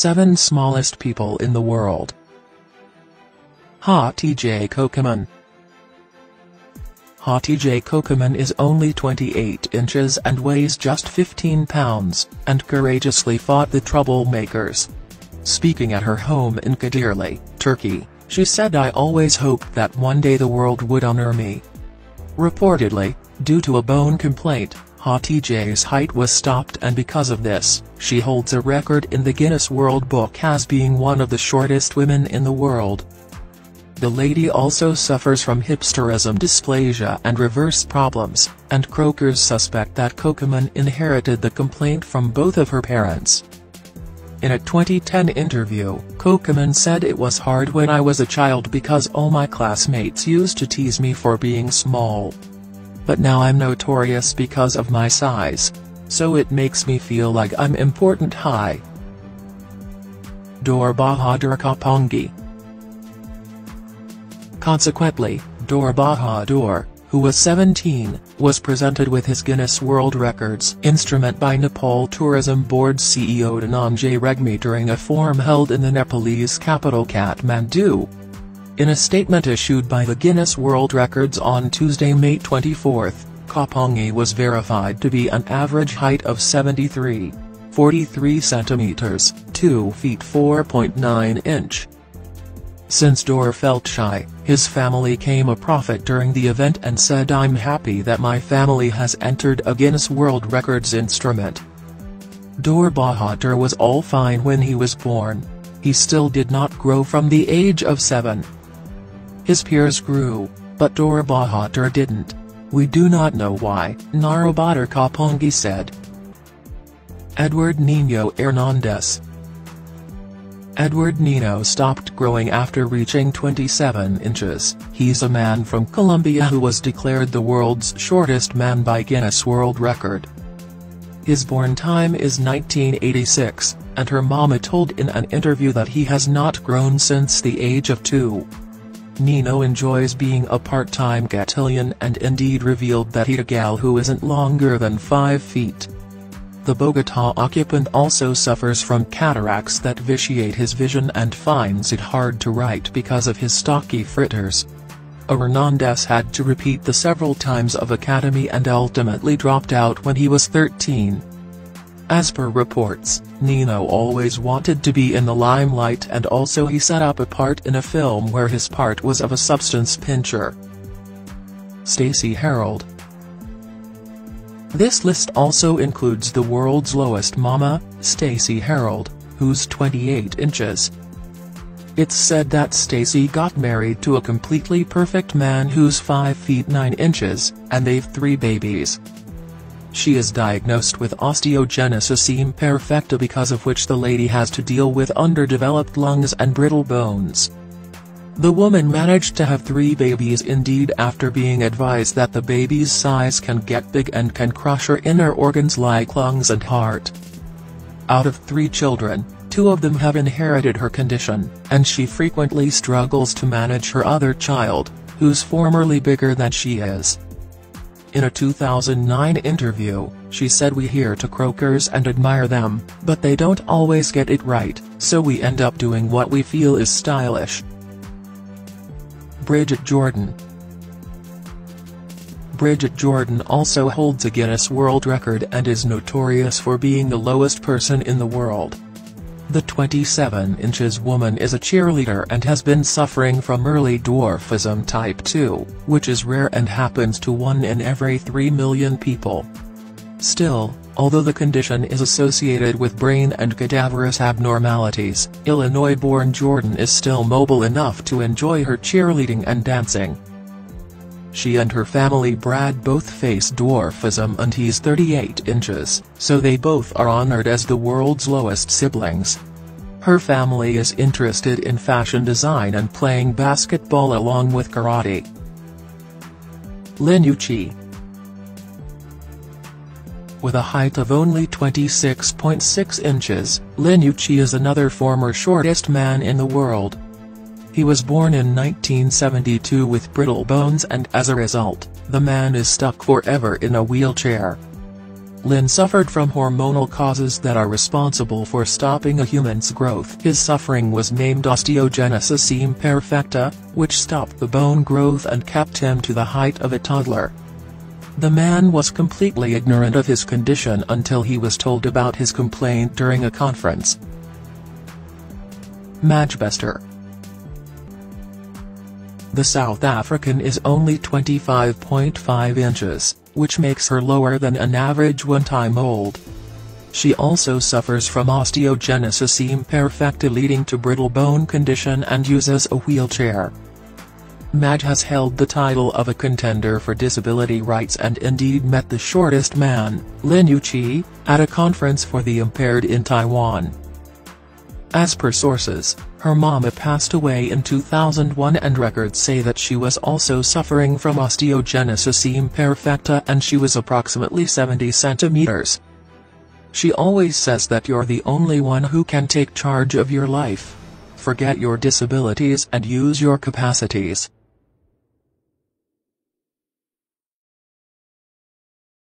7 smallest people in the world. Hatice Kocaman. Hatice Kocaman is only 28 inches and weighs just 15 pounds, and courageously fought the troublemakers. Speaking at her home in Kadirli, Turkey, she said, "I always hoped that one day the world would honor me." Reportedly, due to a bone complaint, Hatice's height was stopped, and because of this, she holds a record in the Guinness World Book as being one of the shortest women in the world. The lady also suffers from hysterism dysplasia and reverse problems, and croakers suspect that Kocaman inherited the complaint from both of her parents. In a 2010 interview, Kocaman said, "It was hard when I was a child because all my classmates used to tease me for being small. But now I'm notorious because of my size. So it makes me feel like I'm important." Hi. Dor Bahadur Kopangi. Consequently, Dor Bahadur, who was 17, was presented with his Guinness World Records instrument by Nepal Tourism Board CEO Dhananjay Regmi during a forum held in the Nepalese capital Kathmandu. In a statement issued by the Guinness World Records on Tuesday, May 24, Kopangi was verified to be an average height of 73.43 centimeters, 2 feet 4.9 inch. Since Dor felt shy, his family came a prophet during the event and said, "I'm happy that my family has entered a Guinness World Records instrument." Dor Bahadur was all fine when he was born. He still did not grow from the age of 7. His peers grew, but Dor Bahadur didn't. "We do not know why," Narabadar Kopangi said. Edward Nino Hernandez. Edward Nino stopped growing after reaching 27 inches. He's a man from Colombia who was declared the world's shortest man by Guinness World Record. His born time is 1986, and her mama told in an interview that he has not grown since the age of 2. Nino enjoys being a part-time cotillion and indeed revealed that he's a gal who isn't longer than 5 feet. The Bogotá occupant also suffers from cataracts that vitiate his vision and finds it hard to write because of his stocky fritters. Hernandez had to repeat the several times of academy and ultimately dropped out when he was 13. As per reports, Nino always wanted to be in the limelight, and also he set up a part in a film where his part was of a substance pincher. Stacey Harold. This list also includes the world's lowest mama, Stacey Harold, who's 28 inches. It's said that Stacey got married to a completely perfect man who's 5 feet 9 inches, and they've 3 babies. She is diagnosed with osteogenesis imperfecta, because of which the lady has to deal with underdeveloped lungs and brittle bones. The woman managed to have 3 babies indeed after being advised that the baby's size can get big and can crush her inner organs like lungs and heart. Out of 3 children, 2 of them have inherited her condition, and she frequently struggles to manage her other child, who's formerly bigger than she is. In a 2009 interview, she said, "We hear to croakers and admire them, but they don't always get it right, so we end up doing what we feel is stylish." Bridget Jordan. Bridget Jordan also holds a Guinness World Record and is notorious for being the lowest person in the world. The 27 inches woman is a cheerleader and has been suffering from early dwarfism type 2, which is rare and happens to 1 in every 3 million people. Still, although the condition is associated with brain and cadaverous abnormalities, Illinois-born Jordan is still mobile enough to enjoy her cheerleading and dancing. She and her family Brad both face dwarfism, and he's 38 inches, so they both are honored as the world's lowest siblings. Her family is interested in fashion design and playing basketball along with karate. Lin Yuqi. With a height of only 26.6 inches, Lin Yuqi is another former shortest man in the world. He was born in 1972 with brittle bones, and as a result, the man is stuck forever in a wheelchair. Lin suffered from hormonal causes that are responsible for stopping a human's growth. His suffering was named osteogenesis imperfecta, which stopped the bone growth and kept him to the height of a toddler. The man was completely ignorant of his condition until he was told about his complaint during a conference. Manchester. The South African is only 25.5 inches, which makes her lower than an average one-time-old. She also suffers from osteogenesis imperfecta, leading to brittle bone condition, and uses a wheelchair. Madge has held the title of a contender for disability rights and indeed met the shortest man, Lin Yuqi, at a conference for the impaired in Taiwan. As per sources, her mama passed away in 2001 and records say that she was also suffering from osteogenesis imperfecta and she was approximately 70 centimeters. She always says that you're the only one who can take charge of your life. Forget your disabilities and use your capacities.